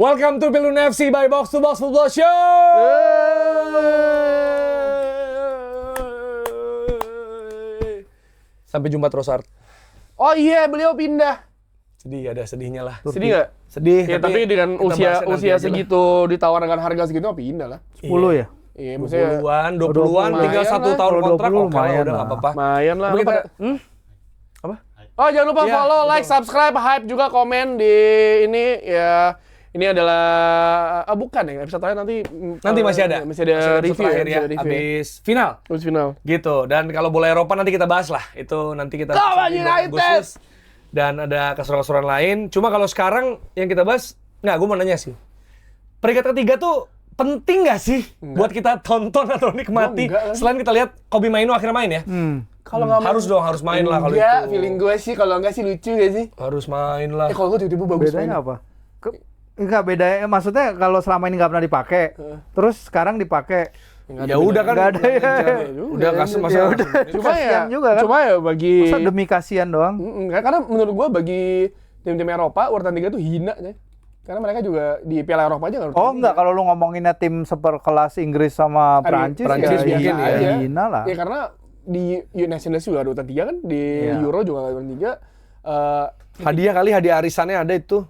Welcome to Pilun FC by Box to Box Football Show. Sampai jumpa Trossard. Oh iya, beliau pindah. Sedih, ada sedihnya lah. Sedih nggak? Sedih. Ya, tapi dengan usia segitu ditawar dengan harga segitu pindah lah. 10 ya? Iya, maksudnya 20-an, tinggal 1 tahun kontrak, oke lah, udah nggak apa-apa. lumayan lah. Kita, Apa? Oh, jangan lupa Iya, follow, like, betul. subscribe, hype juga, komen di ini ya. Ini adalah bukan ya, episode terakhir nanti masih ada. Masih ada episode review terakhir ya, review. habis final. Habis final. Gitu, dan kalau bola Eropa nanti kita bahas lah. Itu nanti kita Come on, di bulan United! Agustus. Dan ada keseruan-keseruan lain. Cuma kalau sekarang yang kita bahas, gue mau nanya sih. Peringkat ketiga tuh penting nggak sih buat kita tonton atau nikmati? Enggak lah. Selain kita lihat Kobe Mainu akhirnya main ya. Kalau nggak Harus dong, harus main lah kalau enggak, itu. feeling gue sih kalau enggak sih lucu gak sih? Harus main lah. Kalau gue tiba-tiba bagus Bedanya main. apa? Enggak bedanya, maksudnya kalau selama ini nggak pernah dipakai, terus sekarang dipakai. Ya udah kan. Nggak ada ya. Udah kasih masa. Cuma ya, Kasian juga kan. cuma ya bagi Masa demi kasihan doang? karena menurut gua bagi tim-tim Eropa urutan 3 tuh hina ya. Karena mereka juga di Piala Eropa aja Oh enggak, kalau lu ngomonginnya tim seperkelas Inggris sama Prancis, Prancis ya mungkin hina, ya. hina lah. Ya karena di Nations League juga ada urutan 3 kan, di Iya. Euro juga ada urutan 3. Hadiah arisannya ada itu.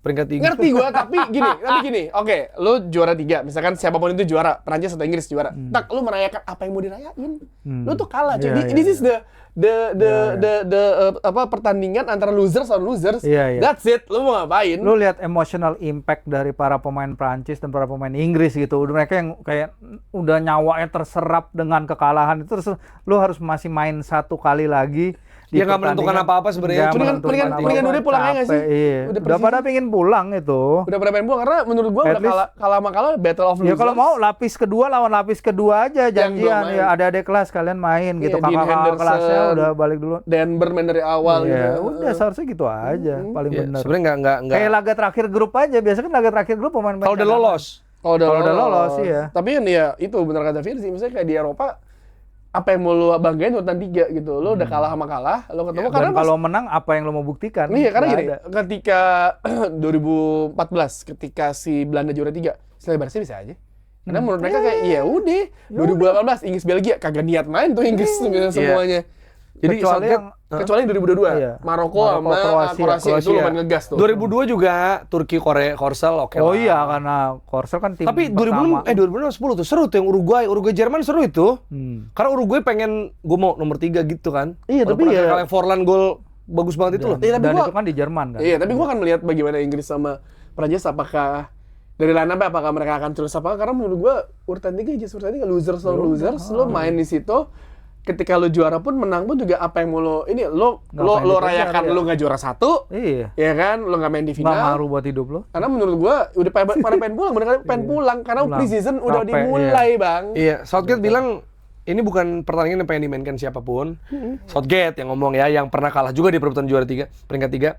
Peringkat 3. Ngerti gua, tapi gini, oke, lu juara 3, misalkan siapapun itu juara, Prancis atau Inggris juara. Tak, lu merayakan apa yang mau dirayain. Lu tuh kalah, cuy. Iya, This iya, is the pertandingan antara losers on losers. Iya, iya. That's it. Lu mau ngapain? Lu lihat emotional impact dari para pemain Prancis dan para pemain Inggris gitu. Mereka yang kayak udah nyawanya terserap dengan kekalahan itu, terus lu harus masih main satu kali lagi. di Ya, nggak menentukan pertandingan. apa-apa sebenarnya. Nggak Mendingan- menentukan mendingan- apa-apa. mendingan udah pulang aja nggak sih? Capek, iya. Udah Udah pada pingin pulang itu. Udah pada main buang karena menurut gua At udah least- kalah sama kalah battle of losers. Ya kalau mau lapis kedua lawan lapis kedua aja belum janjian main. ya adik-adik kelas kalian main gitu. Dean Kakak-kakak Henderson, kelasnya udah balik dulu. Denver main dari awal Iya, gitu. udah seharusnya gitu aja paling Ya, benar. sebenarnya nggak. Kayak laga terakhir grup aja, biasanya kan laga terakhir grup pemain Kalau udah lolos. Kalau Kalau udah lolos, iya. Tapi kan ya itu benar kata Firzi, misalnya kayak di Eropa apa yang mau lu banggain urutan 3 gitu. Lu udah kalah sama kalah, lu ketemu karena Dan kalau menang apa yang lo mau buktikan? iya, karena Nggak gini, ada. ketika 2014 ketika si Belanda juara 3, selebarnya bisa aja. Karena menurut mereka kayak iya udah 2018 Inggris Belgia kagak niat main tuh Inggris semuanya. Jadi Kecuali Southgate, yang Kecuali 2022, Iya. Maroko sama Kroasia itu lumayan ngegas tuh. 2002 juga Turki Korsel oke Oh lah. iya, karena Korsel kan tim Tapi pertama. 2010 tuh seru tuh yang Uruguay Jerman seru itu. Karena Uruguay pengen gue mau nomor 3 gitu kan. Iya, tapi Walaupun ya- akhirnya Forlan gol bagus banget itu loh. Iya, tapi Dan gua- itu kan di Jerman kan. Iya, tapi gua akan melihat bagaimana Inggris sama Prancis apakah dari line up apakah mereka akan terus apa, karena menurut gua urutan 3 aja urutan 3 losers on losers, lo main di situ ketika lo juara pun menang pun juga apa yang mau lo ini lo Ngapain lo dikejar, rayakan ya? lo nggak juara 1 Iya. ya kan, lo nggak main di Nggak final ngaruh buat hidup lo. karena menurut gua udah pada pengen pulang, bener pengen pulang karena Pulang. pre-season udah Capek, dimulai bang. Iya, Southgate bilang ini bukan pertandingan yang pengen dimainkan siapapun. Southgate yang ngomong ya, yang pernah kalah juga di perebutan juara 3, peringkat 3.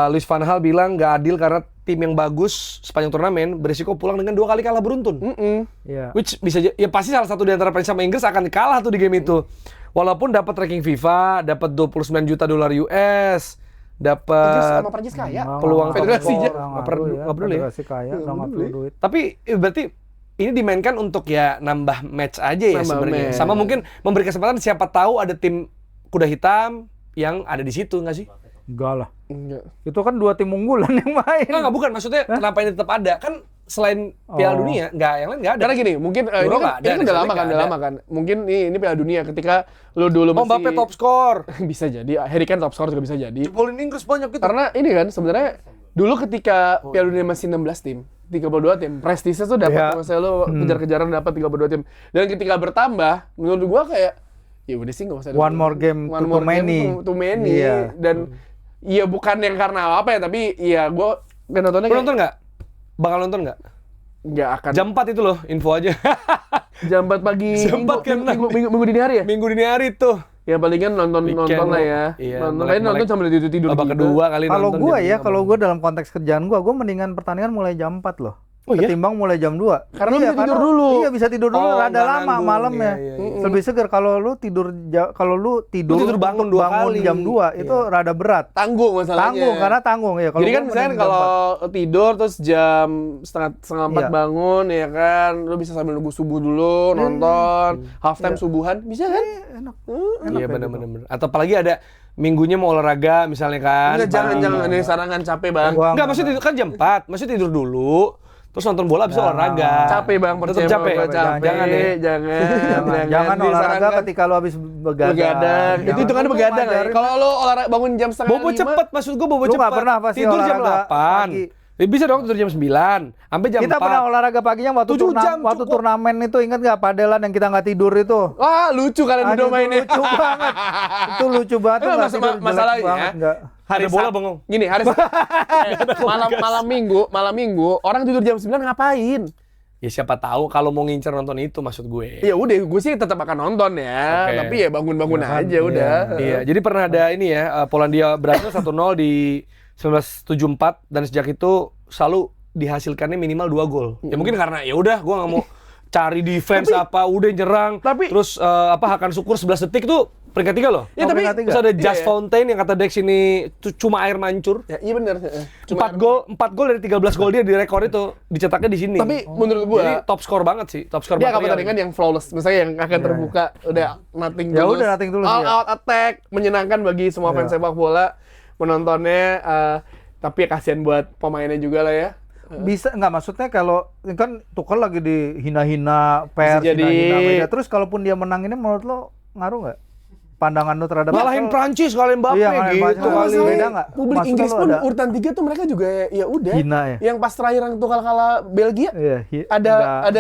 Luis van Gaal bilang nggak adil karena tim yang bagus sepanjang turnamen berisiko pulang dengan 2 kali kalah beruntun. Iya. Which bisa ya pasti salah satu di antara Prancis sama Inggris akan kalah tuh di game itu. Walaupun dapat ranking FIFA, dapat 29 juta dolar US, Inggris dapat sama Prancis kaya. peluang federasinya. nggak peduli ya. Federasi kaya, nggak perlu duit. Tapi berarti ini dimainkan untuk ya nambah match aja ya Nambah sebenarnya. match. Sama mungkin memberi kesempatan siapa tahu ada tim kuda hitam yang ada di situ nggak sih? Enggak lah. Enggak. Itu kan 2 tim unggulan yang main. Enggak, bukan. Maksudnya kenapa ini tetap ada? Kan selain Piala Oh. Dunia, yang lain nggak ada. Karena gini, mungkin ini Euro kan, nggak ada, ini kan udah Nations lama League kan, nggak ada. Mungkin ini Piala Dunia ketika lo dulu Oh, Mbappe top skor. bisa jadi, Harry Kane top score juga bisa jadi. Jebolin Inggris banyak gitu. Karena ini kan sebenarnya dulu ketika Piala Dunia masih 16 tim, 32 tim, prestise tuh dapat Iya. misalnya lo kejar-kejaran dapat 32 tim. Dan ketika bertambah, menurut gua kayak ya udah sih enggak usah. One more game One to more many. game to many. Iya. Dan iya bukan yang karena apa ya, tapi iya gua nontonnya Lu kayak nonton nggak? Bakal nonton nggak? nggak akan Jam 4 itu loh, info aja. jam 4 pagi Jam 4 kan minggu dini hari ya? Minggu dini hari tuh. Ya palingan nonton Weekend lah ya. iya, nonton melek- nonton sambil tidur Babak gitu. kedua kali Kalau nonton gue jam ya, 5. kalau gue dalam konteks kerjaan gue mendingan pertandingan mulai jam 4 loh. Oh iya? ketimbang mulai jam 2. Karena lu bisa tidur dulu. Iya, bisa tidur dulu, Oh, rada nggak lama nanggung. malamnya. Iya, iya, Lebih seger kalau lu tidur tidur bangun 2 kali. jam 2 itu rada berat. Tanggung masalahnya. Tanggung ya. Kalau Jadi kan gua misalnya mending jam kalau 4. tidur terus jam setengah 4 Iya. bangun ya kan, lu bisa sambil nunggu subuh dulu nonton, halftime subuhan, bisa kan? Enak. Iya benar-benar. Atau apalagi ada minggunya mau olahraga misalnya kan. Enggak, jangan ini sarangan capek bang. Gua Enggak, maksudnya tidur kan jam 4. Maksudnya tidur dulu. Terus nonton bola habis itu olahraga. Capek bang, Tetep percaya capek. sama gua, capek. Jangan ya. Jangan olahraga Disarankan ketika lu habis begadang. begadang. Itu hitungannya Lu begadang ya. ngajarin- Kalau lu olahraga bangun jam setengah Bobo 5, cepet, maksud gua bobo Lu cepet. nggak pernah pasti tidur jam olahraga 8. pagi. Bisa dong tidur jam 9 sampai jam Kita 4. pernah olahraga paginya waktu 7 jam waktu cukup. turnamen itu, ingat nggak padelan yang kita nggak tidur itu? wah lucu kalian berdua Aduh, mainnya. lucu banget. Itu lucu banget tuh, Enggak, nggak tidur jelek masalahnya banget, nggak. Ada bola Sab- bengong. Gini, malam minggu orang tidur jam 9 ngapain? Ya siapa tahu kalau mau ngincer nonton itu maksud gue. Ya udah, gue sih tetap akan nonton ya. Oke. Tapi ya bangun-bangun Ya kan, aja udah. Iya, jadi pernah ada ini ya, Polandia Brazil 1-0 di 1974 dan sejak itu selalu dihasilkannya minimal 2 gol. Ya mungkin karena ya udah gua nggak mau cari defense apa, udah nyerang. Tapi- terus Hakan Syukur 11 detik tuh peringkat 3 loh. Ya, tapi- peringkat 3. Terus ada Iya, Just iya. Fountain yang kata Dex ini cuma air mancur. Ya, iya benar. 4 gol dari 13 gol dia di rekor itu dicetaknya di sini. Tapi menurut gua jadi top skor banget sih, top skor dia akan material. pertandingan yang flawless, misalnya yang akan terbuka, udah nothing Ya tulus. udah, nothing tulus, All ya. out attack, menyenangkan bagi semua fans sepak bola menontonnya. Tapi ya kasihan buat pemainnya juga lah ya. Bisa nggak, maksudnya kalau kan Tuchel lagi dihina-hina pers, Bisa jadi. hina-hina media. Terus kalaupun dia menang ini, menurut lo ngaruh nggak? Pandangan lo terhadap Ngalahin Tuchel? Prancis, ngalahin Mbappe Iya, ngalahin gitu Prancis. kali. Beda nggak? Publik Maksudnya Inggris lu pun ada- urutan 3 tuh mereka juga ya udah. Hina ya? Yang pas terakhir yang Tuchel kalah Belgia, Iya, ada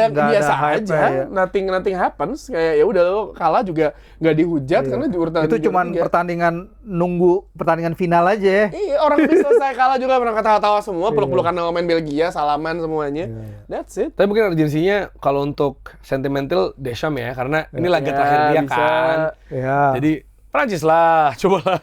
nggak biasa hype aja, ya. nothing happens, kayak ya udah lo kalah juga nggak dihujat karena di urutan Itu 3. cuman nunggu pertandingan final aja ya. Iya, orang habis selesai kalah juga pernah ketawa-tawa semua, peluk-pelukan sama pemain Belgia, salaman semuanya. That's it. Tapi mungkin urgensinya kalau untuk sentimental Deschamps ya, karena ini laga Ya, terakhir dia bisa. kan. Ya. Jadi Prancis lah, cobalah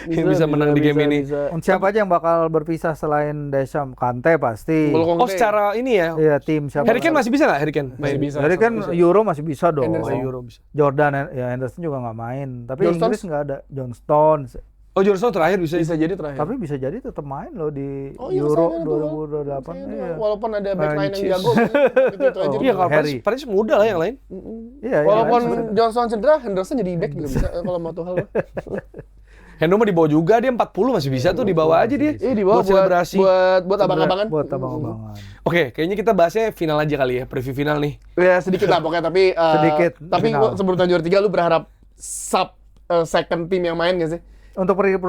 yang bisa menang di game ini. Siapa aja yang bakal berpisah selain Deschamps? Kante pasti. Oh secara ini ya, Iya, tim siapa? Harry Kane masih bisa nggak Harry Kane? Masih bisa. Jadi kan Euro masih bisa dong. Henderson. Euro bisa. Jordan ya, Henderson juga nggak main. Tapi John Inggris Stones? nggak ada. John Stones. Oh Johnson terakhir bisa. Bisa jadi terakhir. Tapi bisa jadi tetap main loh di Oh, iya, Euro sayangnya 2028. Sayangnya Iya. walaupun ada backline yang Prancis. jago, itu aja. Iya kalau Harry. Prancis muda lah yang lain. Iya, Walaupun iya. Johnson cedera, Henderson jadi back juga bisa kalau mau Tuchel. Hendo mah dibawa juga, dia 40 masih bisa tuh, dibawa aja dia. Iya, di bawah buat selebrasi. buat abang-abangan. Buat abang-abangan. Oke, kayaknya kita bahasnya final aja kali ya, preview final nih. Ya sedikit lah pokoknya, tapi Sedikit, Tapi final. sebelum juara 3 lu berharap second team yang main gak sih? Untuk peringkat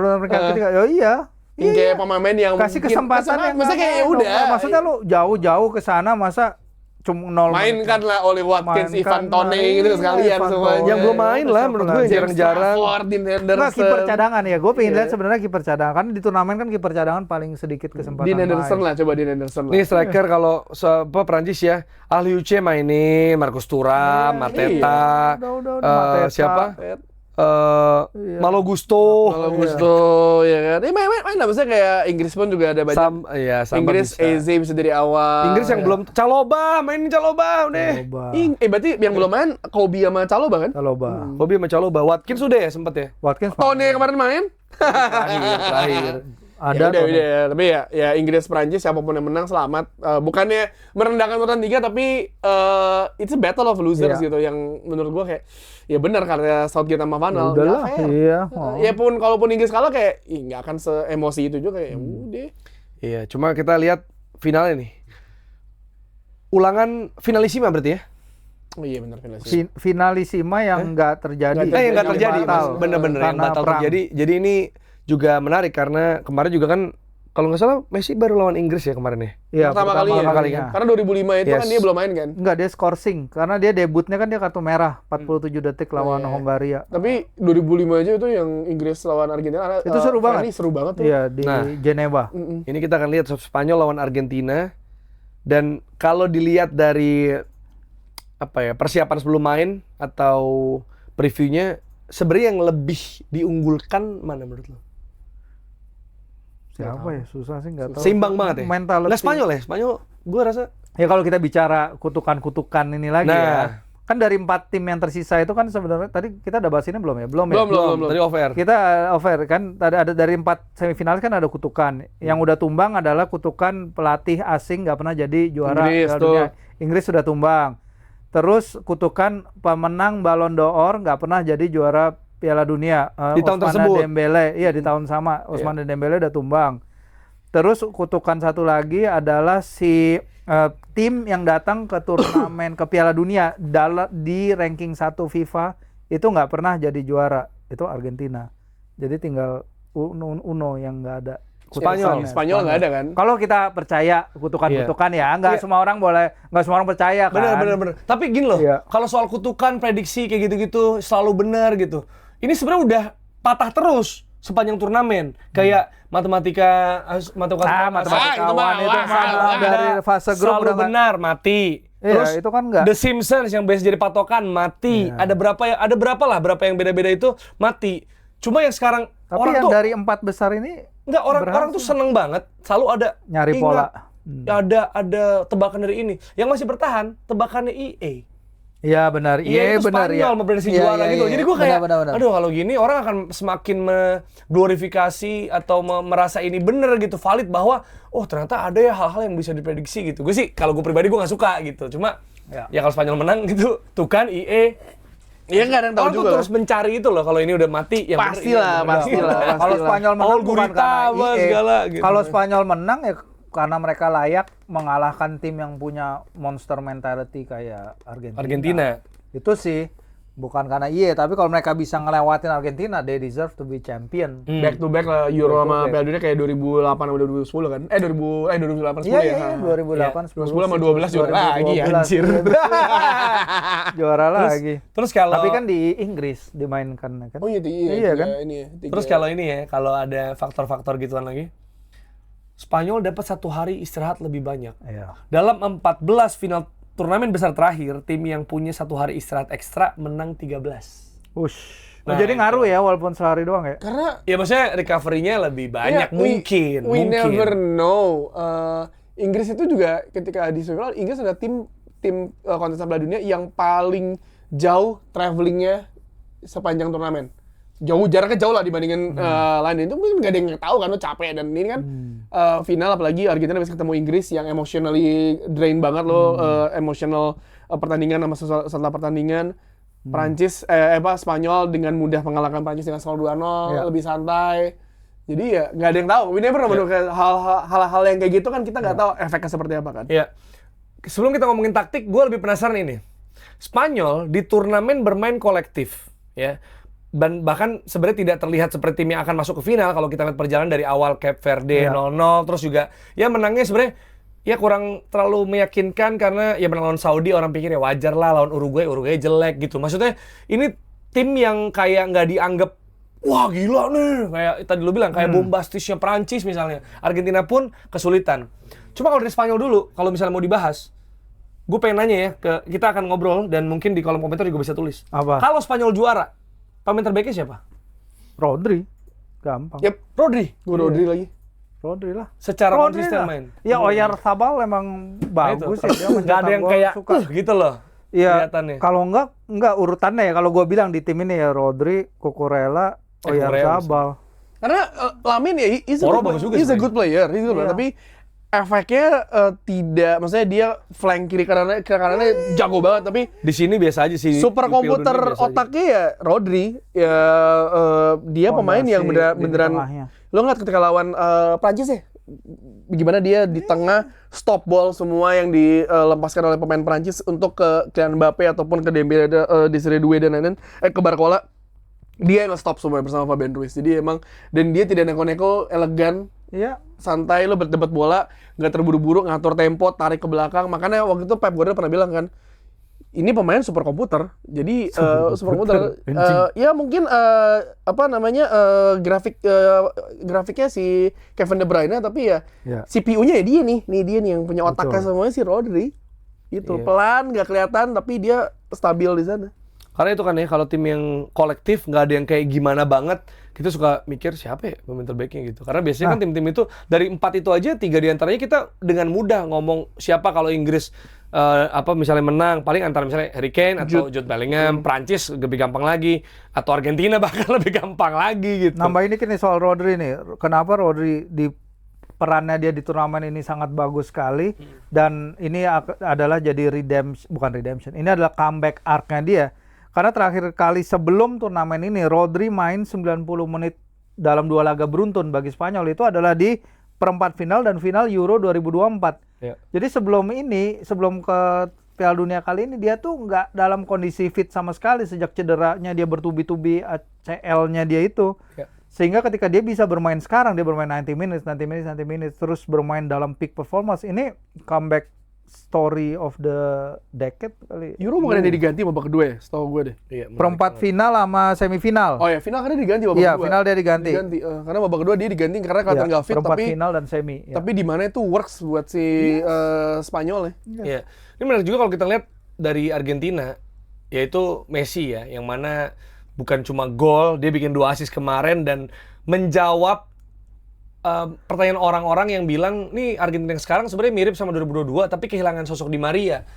ketiga, ya iya. Yang kayak pemain yang Kasih kesempatan yang maksudnya kayak ya main udah. dong. Maksudnya lu jauh-jauh ke sana, masa cuma 0 mainkan lah Oli Watkins, Mainkan Ivan Toney lah, gitu iya, sekalian Ivan semuanya. Toney. Yang belum main lah menurut gue, yang James jarang-jarang. Trafford, Dean Henderson. Enggak, kiper cadangan ya. Gue pengen Iya. lihat sebenarnya kiper cadangan. Karena di turnamen kan kiper cadangan paling sedikit kesempatan Dean Henderson main. lah, coba Dean Henderson lah. Nih striker kalau Prancis ya, Ahli Uce mainin, Marcus Thuram, Mateta, Udah, Mateta. siapa? Iya. Malo Gusto, Kalau Gusto ya kan. Main lah, maksudnya kayak Inggris pun juga ada banyak. Samba Inggris, bisa. Eze bisa dari awal. Inggris yang belum Caloba, mainin Caloba udah. Coba. berarti yang belum main Kobe sama Caloba kan? Caloba. Bobby sama Caloba, Watkins sudah ya sempet ya? Watkins Tony yang kemarin main? Terakhir. ada Ya tuh. udah. Tapi ya Inggris Prancis siapapun yang menang selamat. Bukannya merendahkan urutan 3 tapi it's a battle of losers Iya. gitu yang menurut gua kayak ya benar karena Southgate sama Van Gaal. Udahlah, nggak fair. iya. Ya pun kalaupun Inggris kalah kayak nggak akan se-emosi itu juga kayak ya udah. Iya, cuma kita lihat finalnya nih. Ulangan finalisima berarti ya? Oh iya benar finalisasi. Finalisima yang nggak terjadi. Nggak yang nggak yang terjadi, batal. bener-bener yang Karena batal perang. terjadi. Jadi ini juga menarik karena kemarin juga kan kalau nggak salah Messi baru lawan Inggris ya kemarin ya. Iya, Pertama kalinya. Karena 2005 itu Yes. kan dia belum main kan. Enggak, dia scoring karena dia debutnya kan dia kartu merah 47 detik lawan Iya. Hongaria. Tapi 2005 aja itu yang Inggris lawan Argentina. Itu seru banget. Seru banget tuh. Iya, di Nah. Geneva. Ini kita akan lihat Spanyol lawan Argentina. Dan kalau dilihat dari apa ya persiapan sebelum main atau previewnya, sebenarnya yang lebih diunggulkan mana menurut lo? Siapa ya? Susah sih nggak tahu. Seimbang banget ya. Mentality. Nggak Spanyol ya? Spanyol gue rasa. Ya kalau kita bicara kutukan-kutukan ini lagi Nah. ya. Kan dari 4 tim yang tersisa itu kan sebenarnya tadi kita udah bahas ini belum ya? Belum ya? Belum. Tadi off air. Kita over kan ada dari 4 semifinalis kan ada kutukan. Yang udah tumbang adalah kutukan pelatih asing nggak pernah jadi juara Inggris Piala tuh. Dunia. Inggris sudah tumbang. Terus kutukan pemenang Ballon d'Or nggak pernah jadi juara Piala Dunia. Di tahun Ousmane tersebut. Dembele, iya di tahun sama. Ousmane Dembele udah tumbang. Terus kutukan satu lagi adalah si tim yang datang ke turnamen ke Piala Dunia di ranking 1 FIFA itu nggak pernah jadi juara, itu Argentina. Jadi tinggal Uno yang nggak ada. kutukannya. Spanyol nggak ada kan? Kalau kita percaya kutukan-kutukan ya, nggak semua orang boleh, nggak semua orang percaya kan. Bener. Tapi gini loh, Iya. kalau soal kutukan, prediksi kayak gitu-gitu selalu benar gitu. Ini sebenarnya udah patah terus sepanjang turnamen. Kayak matematika itu Matematikawan itu mah, sama dari fase grup selalu udah nggak- benar, mati. Iya, Terus itu kan nggak. The Simpsons yang biasa jadi patokan mati. Iya. Ada berapa yang beda-beda itu mati. Cuma yang sekarang Tapi orang yang tuh dari 4 besar ini enggak, orang tuh seneng banget selalu ada nyari ingat, pola. Ada tebakan dari ini. Yang masih bertahan tebakannya EA. Iya benar, Iya, itu benar Spanyol memprediksi juara gitu. Jadi gue kayak, benar. aduh kalau gini orang akan semakin mengglorifikasi atau merasa ini bener gitu, valid bahwa oh ternyata ada ya hal-hal yang bisa diprediksi gitu. Gue sih kalau gue pribadi gue nggak suka gitu. Cuma ya kalau Spanyol menang gitu, tuh kan EA. Iya nggak ada yang tahu Orang tuh juga. terus mencari itu loh kalau ini udah mati yang Pastilah. Kalau Spanyol menang Paul bukan Gurita karena EA. segala gitu. Kalau Spanyol menang ya karena mereka layak mengalahkan tim yang punya monster mentality kayak Argentina. Itu sih bukan karena tapi kalau mereka bisa ngelewatin Argentina, they deserve to be champion. Back to back lah Euro Back to sama back. Piala Dunia kayak 2008 sama 2010 kan? 2008 10 Iya, ya. iya, 2008, 10 sama 12 juara lagi anjir. Juara lagi. Terus kalau Tapi kan di Inggris dimainkan kan. Oh iya, Iya kan? Ini ya, Terus kalau ini ya, kalau ada faktor-faktor gituan lagi, Spanyol dapat 1 hari istirahat lebih banyak. Iya. Dalam 14 final turnamen besar terakhir, tim yang punya 1 hari istirahat ekstra menang 13. Ush. Nah, Jadi ngaruh ya walaupun sehari doang ya. karena Ya maksudnya recovery-nya lebih banyak, ya, mungkin. we never know. Inggris itu juga ketika di final, Inggris ada tim kontestan Piala Dunia yang paling jauh travelingnya sepanjang turnamen. Jaraknya jauh lah dibandingin lain. Itu mungkin nggak ada yang tahu kan, lo capek dan ini kan final apalagi Argentina bisa ketemu Inggris yang emotionally drain banget lo, emotional pertandingan sama setelah pertandingan. Prancis Spanyol dengan mudah mengalahkan Prancis dengan skor 2-0, lebih santai. Jadi ya nggak ada yang tahu. We never know hal-hal yang kayak gitu kan kita nggak tahu efeknya seperti apa kan. Ya. Sebelum kita ngomongin taktik, gue lebih penasaran ini. Spanyol di turnamen bermain kolektif, ya. Dan bahkan sebenarnya tidak terlihat seperti tim yang akan masuk ke final kalau kita lihat perjalanan dari awal Cape Verde 0-0, terus juga ya menangnya sebenarnya ya kurang terlalu meyakinkan karena ya menang lawan Saudi, orang pikir ya wajar lah, lawan Uruguay jelek gitu. Maksudnya ini tim yang kayak nggak dianggap wah gila nih, kayak tadi lu bilang kayak bombastisnya Prancis misalnya. Argentina pun kesulitan. Cuma kalau dari Spanyol dulu, kalau misalnya mau dibahas, gue pengen nanya ya, kita akan ngobrol dan mungkin di kolom komentar juga bisa tulis. Apa? Kalau Spanyol juara, pemain terbaiknya siapa? Rodri. Gampang. Yep, Rodri. gue Rodri lagi. Rodri lah. Secara Rodri konsisten lah. main. Ya Oyarzabal emang bagus Nah, sih dia nggak ada yang gua kayak suka. gitu loh. Iya. Kelihatannya. Kalau enggak urutannya ya kalau gua bilang di tim ini ya Rodri, Cucurella, Oyarzabal. Karena Lamine ya he's a Poro good bagus juga he's a sebenarnya. good player, Iya. tapi efeknya tidak, maksudnya dia flank kiri kanannya jago banget, tapi Di sini biasa aja sih. super di Piala komputer Dunia biasa aja. otaknya ya Rodri ya, dia pemain yang Fondasi beneran di tengahnya. lo ngeliat ketika lawan Prancis ya gimana dia di tengah stop ball semua yang dilepaskan oleh pemain Prancis untuk ke Kylian Mbappe ataupun ke Dembele, Desiree Doué dan lain-lain, ke Barcola, dia yang nge-stop semua bersama Fabian Ruiz. Jadi emang, dan dia tidak neko-neko, elegan, Iya. santai, lo berdebat bola, nggak terburu-buru, ngatur tempo, tarik ke belakang. Makanya waktu itu Pep Guardiola pernah bilang kan, ini pemain super komputer. Jadi super komputer. Ya mungkin grafiknya si Kevin De Bruyne, tapi ya CPU-nya ya dia nih yang punya otaknya semuanya si Rodri. Itu pelan, nggak kelihatan, tapi dia stabil di sana. Karena itu kan ya, kalau tim yang kolektif nggak ada yang kayak gimana banget, kita suka mikir siapa ya pemain terbaiknya gitu. Karena biasanya kan tim-tim itu dari 4 itu aja 3 diantaranya kita dengan mudah ngomong siapa kalau Inggris misalnya menang, paling antara misalnya Harry Kane atau Jude Bellingham, Prancis lebih gampang lagi, atau Argentina bahkan lebih gampang lagi gitu. Nambah ini nih soal Rodri nih. Kenapa Rodri di perannya dia di turnamen ini sangat bagus sekali dan ini adalah jadi redemption. Ini adalah comeback arc-nya dia. Karena terakhir kali sebelum turnamen ini Rodri main 90 menit dalam 2 laga beruntun bagi Spanyol itu adalah di perempat final dan final Euro 2024. Ya. Jadi sebelum ke Piala Dunia kali ini dia tuh nggak dalam kondisi fit sama sekali sejak cederanya dia bertubi-tubi ACL-nya dia itu. Ya. Sehingga ketika dia bisa bermain sekarang, dia bermain 90 minutes, terus bermain dalam peak performance, ini comeback story of the decade kali. Euro bukannya dia diganti babak kedua ya, setahu gue deh. Iya, Perempat final sama semifinal. Oh ya, final karena diganti babak kedua. Iya, final dia diganti. Karena babak kedua dia diganti karena kelihatan nggak fit, perempat tapi final dan semi. Ya. tapi di mana itu works buat si Spanyol ya. Iya. Ini menarik juga kalau kita lihat dari Argentina, yaitu Messi ya, yang mana bukan cuma gol, dia bikin 2 assist kemarin dan menjawab pertanyaan orang-orang yang bilang, nih Argentina yang sekarang sebenarnya mirip sama 2022, tapi kehilangan sosok Di Maria.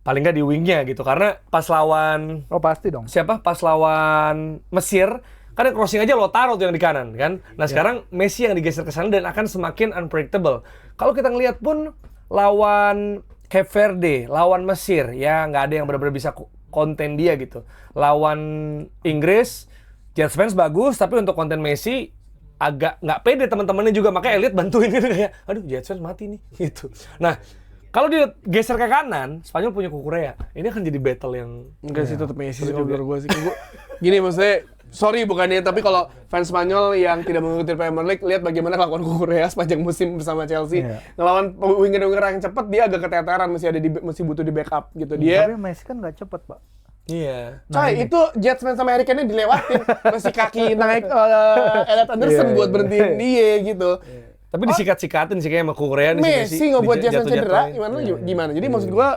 Paling nggak di wingnya gitu, karena pas lawan... Oh pasti dong. Siapa? Pas lawan Mesir, kan yang crossing aja Lautaro tuh yang di kanan, kan? Nah sekarang Messi yang digeser ke sana dan akan semakin unpredictable. Kalau kita ngelihat pun, lawan Cape Verde, lawan Mesir, ya nggak ada yang benar-benar bisa konten dia gitu. Lawan Inggris, Jets fans bagus, tapi untuk konten Messi, agak nggak pede teman-temannya juga, makanya Elliot bantuin gitu kayak, aduh Jets fans mati nih gitu. Nah kalau dia geser ke kanan, Spanyol punya Kukurea, ini akan jadi battle yang Enggak sih, tetap Messi sih menurut gue sih. Gini maksudnya, sorry bukannya, tapi kalau fans Spanyol yang tidak mengikuti Premier League, lihat bagaimana kelakuan Kukurea sepanjang musim bersama Chelsea. Ngelawan winger-winger yang cepat, dia agak keteteran, masih butuh di backup gitu. Dia Tapi Messi kan nggak cepet, Pak. iya. Coy, itu Jetsman sama Harry Kane dilewatin. Masih kaki naik Elliot Anderson buat berhentiin dia gitu. Tapi disikat-sikatin sih kayak sama Kukurea nih. Messi ngebuat Jetsman cedera, gimana? Jadi maksud gua,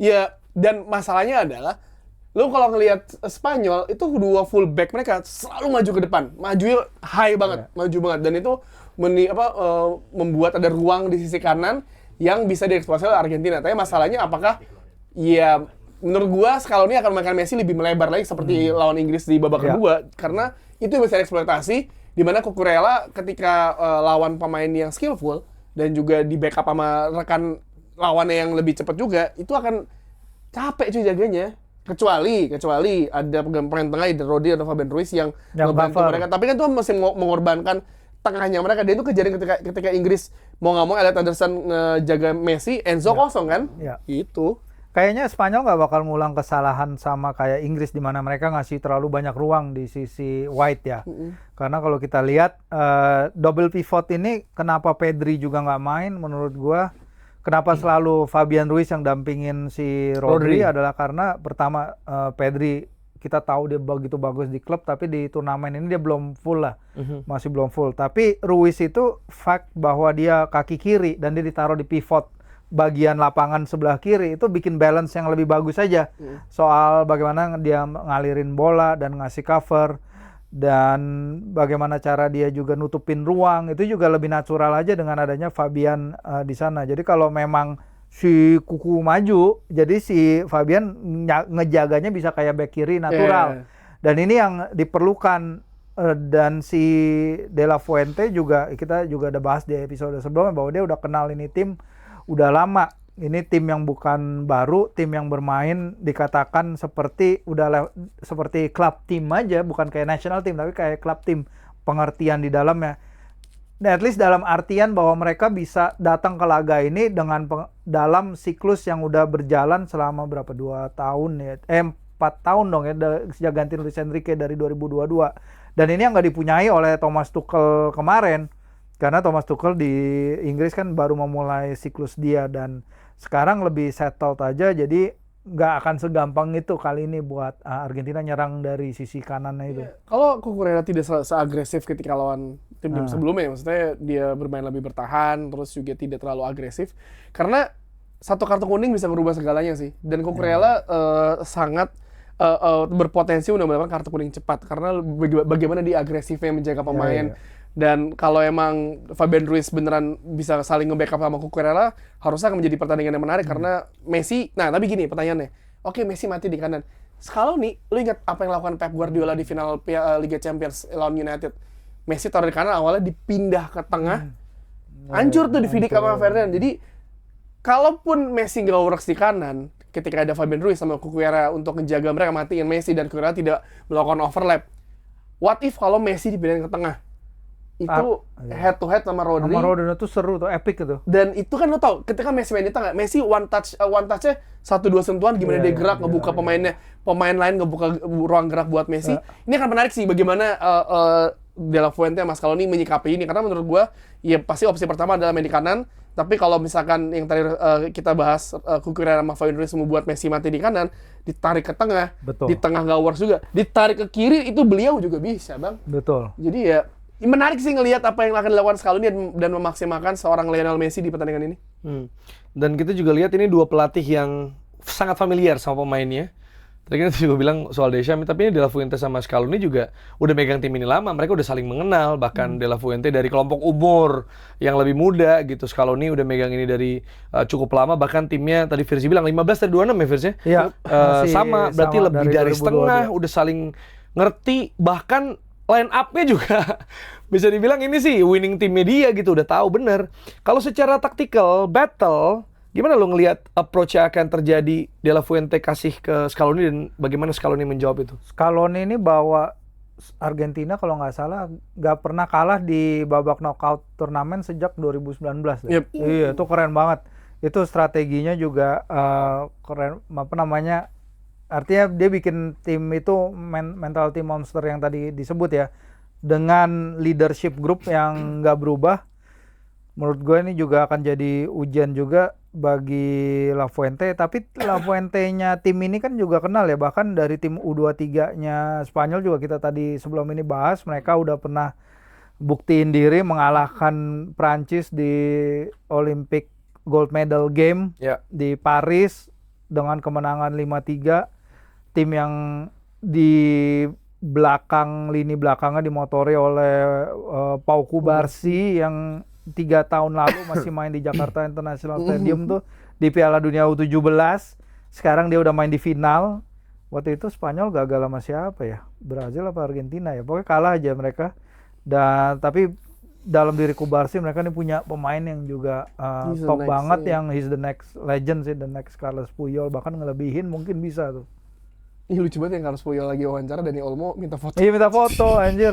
ya, dan masalahnya adalah, lu kalau ngelihat Spanyol, itu 2 fullback mereka selalu maju ke depan. Majunya high banget, maju banget. Dan itu membuat ada ruang di sisi kanan yang bisa dieksploitasi oleh Argentina. Tapi masalahnya apakah, ya, menurut gua Scaloni akan memainkan Messi lebih melebar lagi seperti lawan Inggris di babak kedua, karena itu bisa dieksploitasi, di mana Cucurella ketika lawan pemain yang skillful dan juga di backup sama rekan lawannya yang lebih cepat juga, itu akan capek cuy jaganya. Kecuali ada pemain tengah, ada Rodri atau Fabian Ruiz yang ngebantu mereka. Tapi kan itu masih mengorbankan tengahnya mereka. Dia itu kejadian ketika Inggris mau nggak mau Elliot Anderson ngejaga Messi, Enzo kosong kan? Itu. Kayaknya Spanyol nggak bakal ngulang kesalahan sama kayak Inggris di mana mereka ngasih terlalu banyak ruang di sisi White ya. Karena kalau kita lihat double pivot ini kenapa Pedri juga nggak main menurut gua. Kenapa selalu Fabian Ruiz yang dampingin si Rodri adalah karena pertama Pedri kita tahu dia begitu bagus di klub tapi di turnamen ini dia belum full lah. Masih belum full. Tapi Ruiz itu fact bahwa dia kaki kiri dan dia ditaruh di pivot bagian lapangan sebelah kiri itu bikin balance yang lebih bagus aja soal bagaimana dia ngalirin bola dan ngasih cover dan bagaimana cara dia juga nutupin ruang itu juga lebih natural aja dengan adanya Fabian di sana. Jadi kalau memang si Kuku maju, jadi si Fabian ngejaganya bisa kayak back kiri natural. Dan ini yang diperlukan dan si De La Fuente juga kita juga udah bahas di episode sebelumnya bahwa dia udah kenal ini tim udah lama. Ini tim yang bukan baru, tim yang bermain dikatakan seperti seperti klub tim aja, bukan kayak national team tapi kayak klub tim, pengertian di dalamnya. At least dalam artian bahwa mereka bisa datang ke laga ini dengan dalam siklus yang udah berjalan selama berapa 2 tahun ya. 4 tahun dong ya sejak ganti Luis Enrique dari 2022. Dan ini yang nggak dipunyai oleh Thomas Tuchel kemarin. Karena Thomas Tuchel di Inggris kan baru memulai siklus dia dan sekarang lebih settled aja, jadi nggak akan segampang itu kali ini buat Argentina nyerang dari sisi kanannya itu. Kalau Cucurella tidak seagresif ketika lawan tim-tim sebelumnya, maksudnya dia bermain lebih bertahan, terus juga tidak terlalu agresif, karena 1 kartu kuning bisa merubah segalanya sih. Dan Cucurella sangat berpotensi untuk mendapatkan kartu kuning cepat karena bagaimana dia agresifnya menjaga pemain. Iya. Dan kalau emang Fabian Ruiz beneran bisa saling nge-backup sama Cucurella, harusnya akan menjadi pertandingan yang menarik karena Messi. Nah, tapi gini pertanyaannya. Oke, Messi mati di kanan. Scaloni, lu ingat apa yang lakukan Pep Guardiola di final Liga Champions lawan United? Messi taruh di kanan, awalnya dipindah ke tengah. Hancur tuh di Vidic sama Ferdinand. Jadi, kalaupun Messi nggak works di kanan, ketika ada Fabian Ruiz sama Cucurella untuk menjaga mereka, matiin Messi dan Cucurella tidak melakukan overlap. What if kalau Messi dipindahin ke tengah? Itu head to head sama Rodri. Sama Rodri itu seru tuh, epic itu. Dan itu kan lo tau, ketika Messi main di tengah, Messi one touch-nya 1-2 sentuhan gimana dia gerak ngebuka pemain lain ngebuka ruang gerak buat Messi. Ini akan menarik sih bagaimana De La Fuente sama Scaloni menyikapi ini karena menurut gua ya pasti opsi pertama adalah main di kanan, tapi kalau misalkan yang tadi kita bahas Cucurella sama Fabian Ruiz membuat Messi mati di kanan, ditarik ke tengah, Betul. di tengah nggak works juga, ditarik ke kiri itu beliau juga bisa, Bang. Betul. Jadi ya menarik sih ngelihat apa yang akan dilakukan Scaloni dan memaksimalkan seorang Lionel Messi di pertandingan ini. Dan kita juga lihat ini dua pelatih yang sangat familiar sama pemainnya. Tadi kan juga bilang soal Deschamps, tapi ini De La Fuente sama Scaloni juga udah megang tim ini lama. Mereka udah saling mengenal, bahkan De La Fuente dari kelompok umur yang lebih muda gitu. Scaloni udah megang ini dari cukup lama, bahkan timnya tadi Virsi bilang 15 dari 26 ya Virsi? Iya, sama, berarti sama lebih dari setengah, udah saling ngerti, bahkan line up-nya juga bisa dibilang ini sih winning timnya dia gitu, udah tahu bener. Kalau secara taktikal battle, gimana lo ngelihat approach yang akan terjadi De La Fuente kasih ke Scaloni dan bagaimana Scaloni menjawab itu? Scaloni ini bawa Argentina kalau nggak salah nggak pernah kalah di babak knockout turnamen sejak 2019. Yep. Iya, itu keren banget. Itu strateginya juga keren. Apa namanya? Artinya dia bikin tim itu mentality monster yang tadi disebut ya, dengan leadership group yang nggak berubah. Menurut gue ini juga akan jadi ujian juga bagi La Fuente. Tapi La Fuente-nya tim ini kan juga kenal ya, bahkan dari tim U23-nya Spanyol juga kita tadi sebelum ini bahas, mereka udah pernah buktiin diri mengalahkan Prancis di Olympic Gold Medal Game di Paris dengan kemenangan 5-3. Tim yang di belakang, lini belakangnya dimotori oleh Pau Cubarsí yang 3 tahun lalu masih main di Jakarta International Stadium tuh di Piala Dunia U17. Sekarang dia udah main di final. Waktu itu Spanyol gagal sama siapa ya? Brazil apa Argentina ya? Pokoknya kalah aja mereka. Dan tapi dalam diri Cubarsí mereka ini punya pemain yang juga top banget, yang he's the next legend sih, the next Carles Puyol, bahkan ngelebihin mungkin bisa tuh. Ih lucu banget yang Carles Puyol lagi wawancara, Dani Olmo minta foto. Iya minta foto anjir,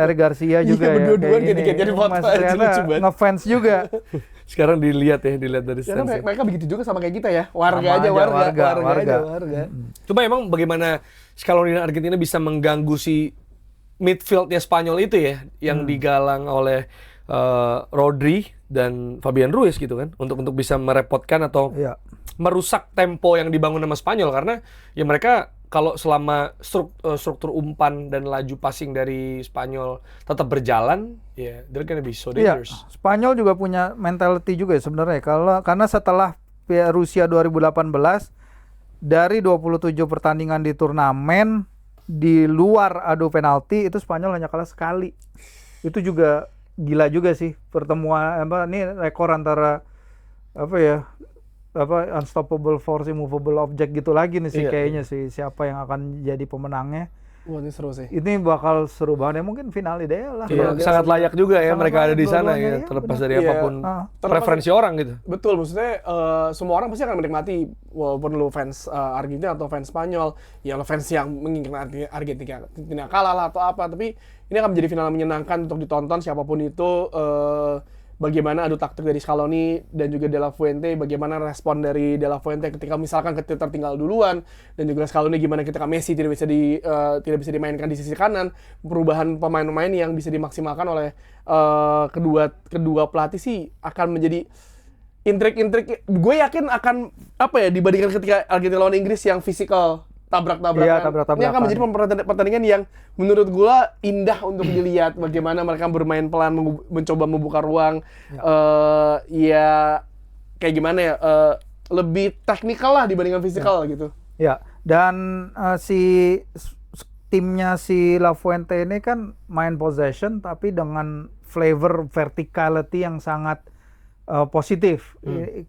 Eric Garcia juga ya. Berdua-duaan jadi foto aja, lucu banget. Ngefans juga. Sekarang dilihat dari Karena stance. mereka begitu juga sama kayak kita ya. Warga Sama aja, aja, warga. Coba emang bagaimana Scaloni dan Argentina bisa mengganggu si midfieldnya Spanyol itu ya, yang digalang oleh Rodri dan Fabian Ruiz gitu kan, untuk bisa merepotkan atau merusak tempo yang dibangun sama Spanyol, karena ya mereka kalau selama struktur umpan dan laju passing dari Spanyol tetap berjalan, ya they're gonna be so dangerous. Iya, Spanyol juga punya mentality juga ya sebenarnya. Karena setelah Rusia 2018 dari 27 pertandingan di turnamen di luar adu penalti itu Spanyol hanya kalah sekali. Itu juga gila juga sih pertemuan ini rekor antara unstoppable force, immovable object gitu lagi nih sih kayaknya sih, siapa yang akan jadi pemenangnya. Wah, ini seru sih. Ini bakal seru banget ya, mungkin final ideal lah. Iya, sangat layak juga ya mereka ada di sana ya, terlepas dari apapun preferensi orang gitu. Betul, maksudnya semua orang pasti akan menikmati, walaupun lu fans Argentina atau fans Spanyol, ya lu fans yang menginginkan Argentina kalah lah atau apa, tapi ini akan menjadi final menyenangkan untuk ditonton siapapun itu. Bagaimana adu taktik dari Scaloni dan juga De La Fuente, bagaimana respon dari De La Fuente ketika misalkan tertinggal duluan, dan juga Scaloni gimana ketika Messi tidak bisa dimainkan di sisi kanan, perubahan pemain-pemain yang bisa dimaksimalkan oleh kedua pelatih sih akan menjadi intrik-intrik. Gue yakin akan dibandingkan ketika Argentina lawan Inggris yang fisikal, tabrak-tabrakan. Iya, tabrak-tabrakan. Ini akan menjadi pertandingan yang menurut gue indah untuk dilihat, bagaimana mereka bermain pelan, mencoba membuka ruang. Ya kayak gimana ya, lebih teknikal lah dibandingkan fisikal gitu. Ya, Dan timnya si Lafuente ini kan main possession tapi dengan flavor verticality yang sangat positif.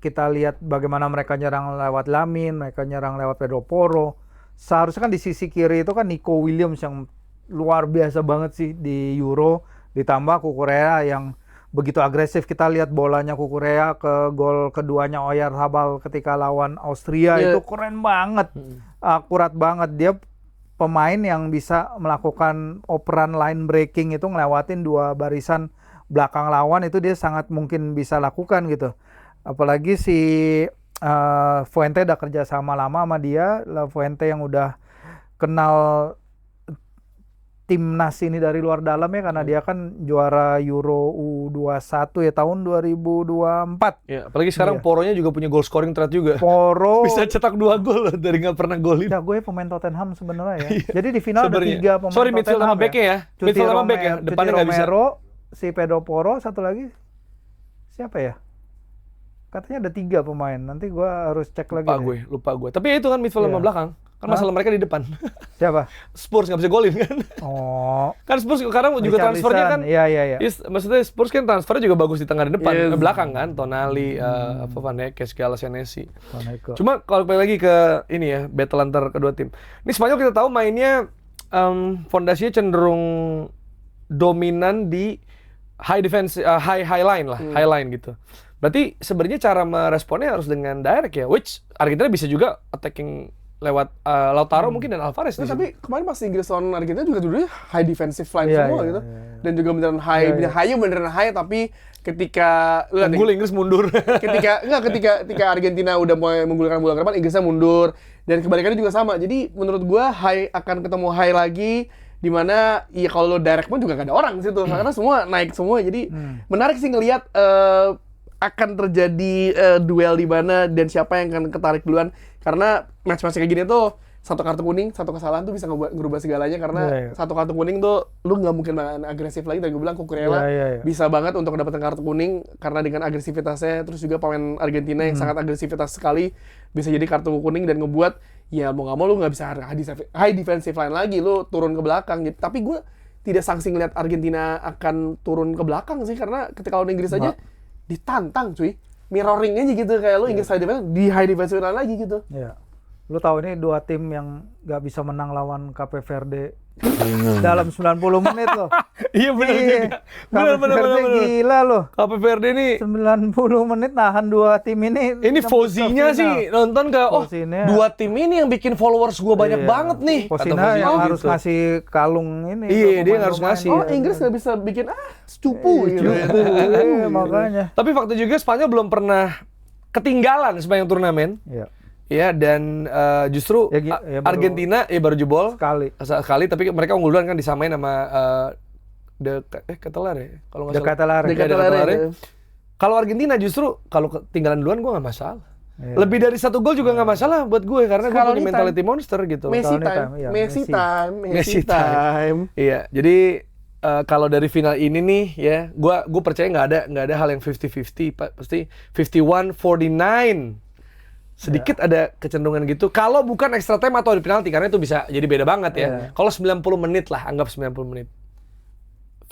Kita lihat bagaimana mereka nyerang lewat Lamin, mereka nyerang lewat Pedro Porro. Seharusnya kan di sisi kiri itu kan Nico Williams yang luar biasa banget sih di Euro, ditambah Cucurella yang begitu agresif. Kita lihat bolanya Cucurella ke gol keduanya Oyarzabal ketika lawan Austria itu keren banget, akurat banget. Dia pemain yang bisa melakukan operan line breaking itu ngelewatin dua barisan belakang lawan, itu dia sangat mungkin bisa lakukan gitu. Apalagi si Fuente udah kerja sama lama sama dia, Fuente yang udah kenal timnas ini dari luar dalam ya, karena dia kan juara Euro U21 ya tahun 2024. Ya, apalagi sekarang Poronya juga punya goal scoring threat juga. Poro Bisa cetak 2 gol loh dari nggak pernah golin. ya gue pemain Tottenham sebenarnya ya. Jadi di final ada 3 pemain Sorry, midfield Tottenham sama back-nya ya. Midfield sama back ya. Depannya nggak bisa. Romero, si Pedro Porro, satu lagi siapa ya? Katanya ada 3 pemain. Nanti gue harus cek lagi. Lupa gue. Tapi ya itu kan midfield sama belakang. Kan masalah mereka di depan. Siapa? Spurs nggak bisa golin kan. Oh. Kan Spurs sekarang juga transfernya kan. Iya. Maksudnya Spurs kan transfernya juga bagus di tengah dan depan. Belakang kan. Tonali, Van Dijk, segala Senesi. Cuma kalau balik lagi ke ini ya, battle antar kedua tim. Ini Spanyol kita tahu mainnya fondasinya cenderung dominan di high defense, high line lah, high line gitu. Berarti sebenarnya cara meresponnya harus dengan direct ya, which Argentina bisa juga attacking lewat Lautaro mungkin dan Alvarez. Nah, tapi kemarin pas Inggris lawan Argentina juga dulunya high defensive line semua gitu. Dan juga beneran high, tapi ketika unggul Inggris mundur. ketika Argentina udah mulai menggulirkan bola ke depan, Inggrisnya mundur. Dan kebalikannya juga sama. Jadi menurut gua high akan ketemu high lagi, dimana ya kalau lo direct pun juga gak ada orang di situ karena semua naik semua. Jadi menarik sih ngelihat akan terjadi duel di mana dan siapa yang akan ketarik duluan, karena match-match kayak gini tuh satu kartu kuning, satu kesalahan tuh bisa ngerubah segalanya, karena satu kartu kuning tuh lu nggak mungkin agresif lagi. Dan gue bilang Cucurella bisa banget untuk mendapatkan kartu kuning karena dengan agresivitasnya, terus juga pemain Argentina yang sangat agresivitas sekali bisa jadi kartu kuning dan ngebuat ya mau nggak mau lu nggak bisa high defensive line lagi, lu turun ke belakang gitu. Tapi gue tidak sanksi ngeliat Argentina akan turun ke belakang sih, karena ketika lawan Inggris aja ditantang cuy, mirroring aja gitu, kayak lu Inggris di high defensive line lagi gitu. Iya. Lu tahu ini 2 tim yang nggak bisa menang lawan Cape Verde dalam 90 menit loh. Iya benar juga. Benar. Gila loh. Cape Verde ini 90 menit nahan 2 tim ini. Ini Fozinya sih nonton ke dua tim ini yang bikin followers gua banyak banget nih. Fozina yang harus ngasih kalung ini. Iya, dia harus ngasih. Oh, Inggris nggak bisa bikin cupu gitu. Makanya. Tapi fakta juga Spanyol belum pernah ketinggalan sepanjang turnamen. Iya. Ya, dan justru Argentina baru jebol sekali, tapi mereka unggul duluan kan, disamain sama Ketelar ya, kalau nggak salah. De Ketelar. Kalau Argentina justru kalau ketinggalan duluan gue nggak masalah. Lebih dari 1 gol juga nggak masalah buat gue, karena gue punya mentality monster gitu. Messi time. Iya, jadi kalau dari final ini nih ya, gue percaya nggak ada hal yang 50-50, pasti 51-49. Sedikit ada kecenderungan gitu. Kalau bukan extra time atau di penalti, karena itu bisa jadi beda banget ya. Kalau 90 menit lah, anggap 90 menit.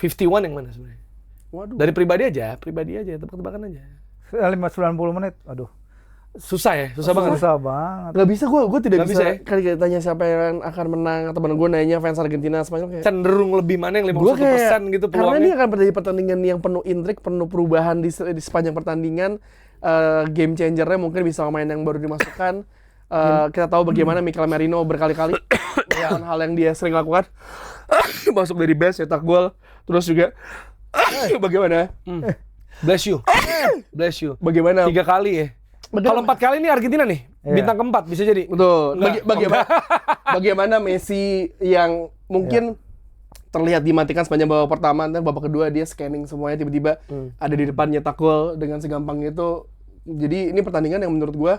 51 yang mana sebenarnya? Waduh. Dari pribadi aja, tebak-tebakan aja. 90 menit, aduh. Susah banget. Susah banget. Gak bisa, gue tidak bisa ya? Kali tanya siapa yang akan menang, atau temen gue nanya fans Argentina, Spanyol kayak cenderung lebih mana yang 51% gitu peluangnya. Karena ini akan terjadi pertandingan yang penuh intrik, penuh perubahan di sepanjang pertandingan. Game changernya mungkin bisa pemain yang baru dimasukkan. Kita tahu bagaimana Mikel Merino berkali-kali melakukan hal yang dia sering lakukan. Masuk dari base, cetak gol. Terus juga bagaimana? Bless you. Bagaimana? 3 kali ya. Kalau 4 kali ini Argentina nih, bintang keempat bisa jadi. Betul. Bagaimana Messi yang mungkin terlihat dimatikan sepanjang babak pertama, dan babak kedua dia scanning semuanya, tiba-tiba ada di depan nyetak gol dengan segampang itu. Jadi ini pertandingan yang menurut gua,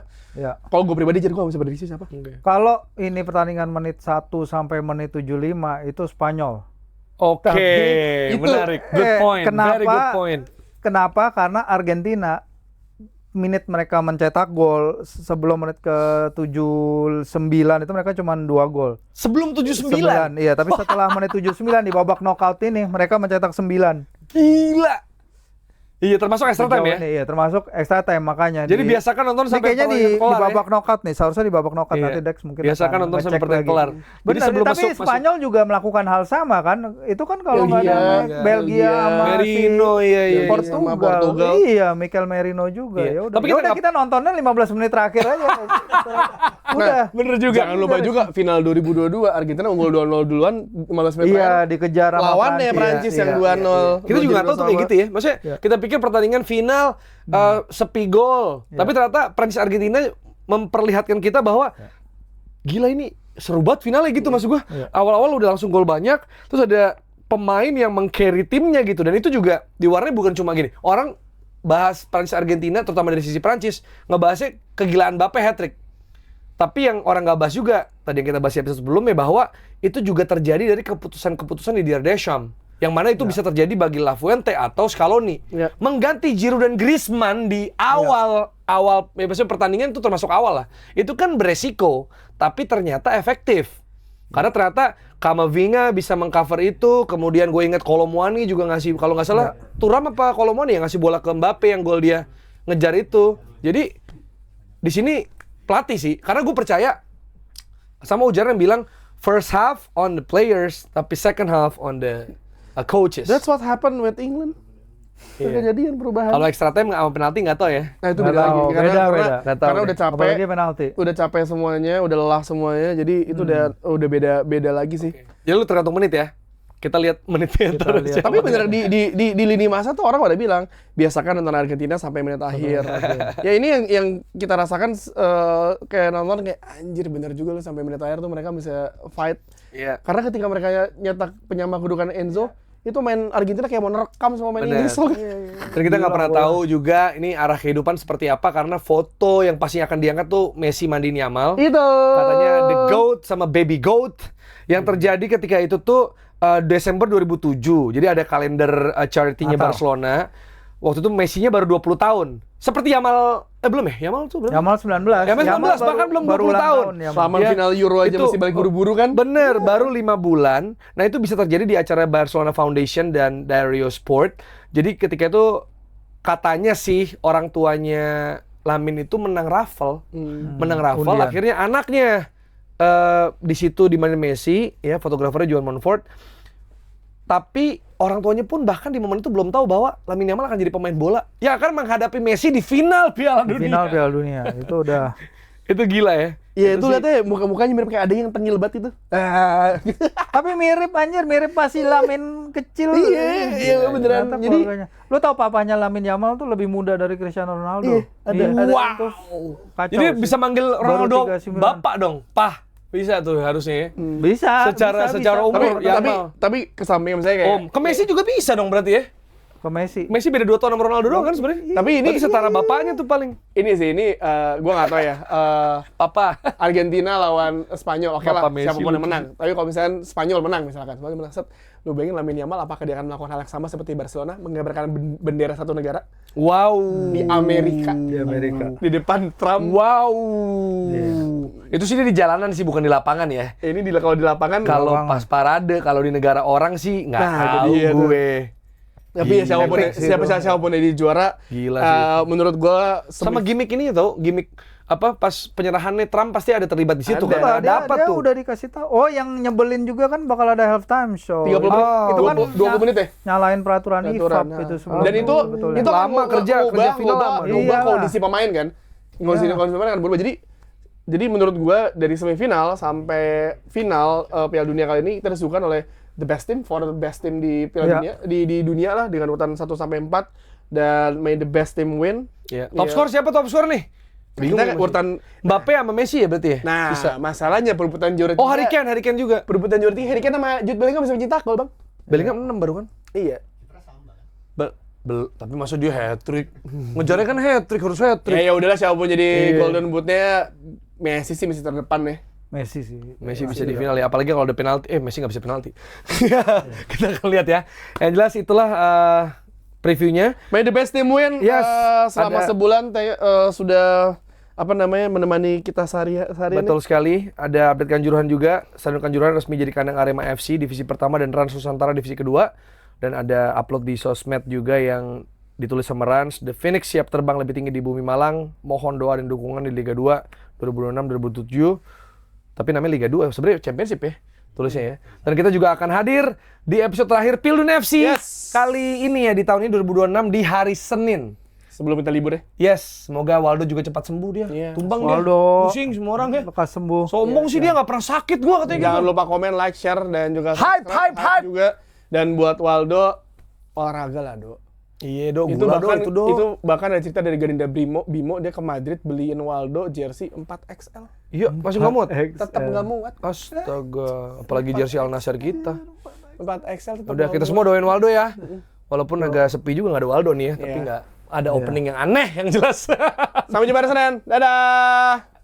kalau gua pribadi jadi gua nggak bisa prediksi siapa. Kalau ini pertandingan menit 1 sampai menit 75 itu Spanyol. Oke, menarik. Good point. Kenapa? Very good point. Kenapa? Karena Argentina menit mereka mencetak gol, sebelum menit ke 79 itu mereka cuma 2 gol. Sebelum 79. 9, iya, tapi setelah menit 79 di babak knockout ini mereka mencetak 9. Gila. Iya, termasuk extra time ya. Iya, termasuk extra time makanya. Jadi biasakan nonton ini sampai kayaknya di kelar babak knockout nih, seharusnya di babak knockout Iya. nanti Dex mungkin Biasakan akan nonton sampai ngecek pertandingan lagi. kelar. Jadi Benar, sebelum tapi Spanyol juga melakukan hal sama kan? Itu kan kalau nggak ada Belgia, Belgia sama Merino, iya, iya. Portugal. sama Portugal. Iya, Mikel Merino juga. Iya. Ya udah. Tapi Ya kita udah nggak- kita nontonnya 15 menit terakhir aja. Udah. Bener juga. Jangan lupa juga final 2022 Argentina unggul 2-0 duluan 15 menit Iya, dikejar sama lawannya Prancis yang 2-0. Kita juga nggak tahu tuh kayak gitu ya. Maksudnya Iya. kita pikir pertandingan final sepi gol, Iya. tapi ternyata Prancis Argentina memperlihatkan kita bahwa gila ini seru banget finalnya gitu maksud gua. Iya. Awal-awal udah langsung gol banyak, terus ada pemain yang meng-carry timnya gitu, dan itu juga diwarnai bukan cuma gini. Orang bahas Prancis Argentina terutama dari sisi Prancis ngebahasnya kegilaan Mbappe hat-trick. Tapi yang orang nggak bahas juga, tadi yang kita bahas di episode sebelumnya, bahwa itu juga terjadi dari keputusan-keputusan di Didier Deschamps. Yang mana itu bisa terjadi bagi La Fuente atau Scaloni. Ya. Mengganti Giroud dan Griezmann di awal maksudnya pertandingan itu termasuk awal lah. Itu kan beresiko, tapi ternyata efektif. Karena ternyata Camavinga bisa mengcover itu, kemudian gue ingat Colomwani juga ngasih, kalau nggak salah Thuram apa Colomwani yang ngasih bola ke Mbappe yang gol dia ngejar itu. Jadi di sini pelatih sih, karena gue percaya sama ujaran yang bilang first half on the players, tapi second half on the coaches. That's what happened with England. Iya. Kejadian perubahan. Kalau extra time sama penalti nggak tahu ya. Nah itu Nggak beda lagi tahu, karena beda. Nggak tahu karena deh. udah capek, Apalagi penalti. udah capek semuanya, udah lelah semuanya, jadi itu udah beda lagi sih. Jadi lu tergantung menit ya. Kita lihat menitnya ntar. lihat. Tapi bener di lini masa tuh orang udah bilang biasakan nonton Argentina sampai menit akhir. Ya ini yang kita rasakan kayak nonton kayak anjir bener juga lu sampai menit akhir tuh mereka bisa fight. Iya. Karena ketika mereka nyetak penyama kedudukan Enzo itu main Argentina kayak mau nerekam sama main Bener. Inggris loh. Dan kita nggak pernah tahu juga ini arah kehidupan seperti apa karena foto yang pasti akan diangkat tuh Messi mandiin Yamal. Itu. Katanya the goat sama baby goat yang terjadi ketika itu tuh Desember 2007. Jadi ada kalender charity-nya Natal. Barcelona. Waktu itu Messi-nya baru 20 tahun. Seperti Yamal belum ya? Yamal tuh berapa? Yamal 19. Yamal 19 bahkan belum 20 ulang tahun. Yamal. Selama Ya, final Euro aja itu- mesti balik buru-buru kan? Bener, baru 5 bulan. Nah itu bisa terjadi di acara Barcelona Foundation dan Dario Sport. Jadi ketika itu katanya sih orang tuanya Lamine itu menang raffle. Menang raffle, undian. akhirnya anaknya di situ di mana Messi, ya fotografernya Joan Montfort. Tapi orang tuanya pun bahkan di momen itu belum tahu bahwa Lamine Yamal akan jadi pemain bola yang akan menghadapi Messi di final Piala Di Dunia. final Piala Dunia itu udah. Itu gila ya. Iya itu sih. lihatnya muka-mukanya mirip kayak ada yang tengil banget itu. Tapi mirip anjir, mirip pasti Lamine kecil. Iya, beneran. Ternyata Jadi- keluarganya. Lu tahu papanya Lamine Yamal tuh lebih muda dari Cristiano Ronaldo. Iya, ada- Wow. Tuh, kacau Jadi sih. bisa manggil Baru Ronaldo 39. bapak dong, Pah. Bisa tuh harusnya ya. Bisa. Secara umur, Bisa. ya. Tapi kesamping misalnya kayak Om, ke Messi juga bisa dong berarti ya. Ke Messi. Messi beda 2 tahun sama Ronaldo doang kan sebenarnya. Tapi ini- berarti setara bapaknya tuh paling. ini sih gua nggak tahu ya. Papa. Argentina lawan Spanyol, oke lah, Bapak Messi siapapun yang lucu menang. Tapi kalau misalnya Spanyol menang misalkan, Spanyol menang set, lu bayangin Lamine Yamal apakah dia akan melakukan hal yang sama seperti Barcelona, mengibarkan bendera satu negara Wow. di Amerika, Di Amerika. di depan Trump. Wow. Itu sih dia di jalanan sih bukan di lapangan ya. Ini kalau di lapangan, Kalau lapangan. pas parade, kalau di negara orang sih nggak Nah, itu tahu dia tuh. gue. tapi ya Gila. siapapun yang di juara, Gila sih. menurut gua Sama gimmick ini tuh, gimmick apa pas penyerahannya Trump pasti ada terlibat di situ Ada. kan. Dia, Dapat dia tuh. udah dikasih tahu. Oh, yang nyebelin juga kan bakal ada halftime show. 30 menit, Oh, itu kan 20 menit ya. Nyalain peraturan Peraturan, IFAB nah. itu semua. Dan itu Betul, itu ya. kan Lama kerja final lama. ngubah Iyalah. kondisi pemain kan. Kondisi Iya. kondisi pemain kan berubah. Jadi menurut gua dari semifinal sampai final Piala Dunia kali ini kita disuguhkan oleh the best team for the best team di Piala Iya. Dunia di dunia lah dengan urutan 1 sampai 4 dan may the best team win. Iya. Top Iya. skor siapa top skor nih? Bingung Kita gue urutan Mbappe sama Messi ya berarti ya? nah masalahnya perebutan juara Oh, Harry Kane juga. perebutan juara 3 Harry Kane sama Jude Bellingham bisa mencetak gol, Bang. Bellingham 6 baru kan? Iya. Tapi masa dia hat-trick? Ngejarnya kan hat-trick, harus hat-trick. Ya udahlah siapapun jadi Iya. golden bootnya Messi sih mesti terdepan ya. Messi sih. Messi bisa di final ya, apalagi kalau ada penalti. Messi nggak bisa penalti. Kita akan lihat ya. Yang jelas itulah previewnya. May the best team win. Yes, Selama ada- sebulan sudah menemani kita sehari-hari. Betul sekali. Ada update Kanjuruhan juga. Stadion Kanjuruhan resmi jadi kandang Arema FC divisi pertama dan Rans Nusantara divisi kedua. Dan ada upload di sosmed juga yang ditulis sama Rans. The Phoenix siap terbang lebih tinggi di bumi Malang. Mohon doa dan dukungan di Liga 2 2026-2027. Tapi namanya Liga 2 sebenarnya Championship ya tulisnya ya. Dan kita juga akan hadir di episode terakhir Pildun FC. Yes. Kali ini ya di tahun ini 2026 di hari Senin. Sebelum kita libur ya. Yes, semoga Waldo juga cepat sembuh dia. Iya. Tumbang Waldo. dia. Pusing semua orang ya. Lekas sembuh. Sombong sih dia nggak pernah sakit gua katanya Jangan gitu. lupa komen, like, share dan juga Hype, subscribe, hype. juga. Dan buat Waldo olahraga lah, Do. Iya dong, Itu gula bahkan dong, itu bahkan ada cerita dari Garinda Bimo dia ke Madrid beliin Waldo jersey 4XL. Iya, masih nggak muat. Tetap nggak muat. Astaga, apalagi jersey Al Nassr kita. 4XL tetap Udah nggak kita muat. semua doain Waldo ya. Walaupun agak sepi juga nggak ada Waldo nih ya, tapi Iya. nggak ada opening yang aneh yang jelas. Sampai jumpa hari Senin. Dadah.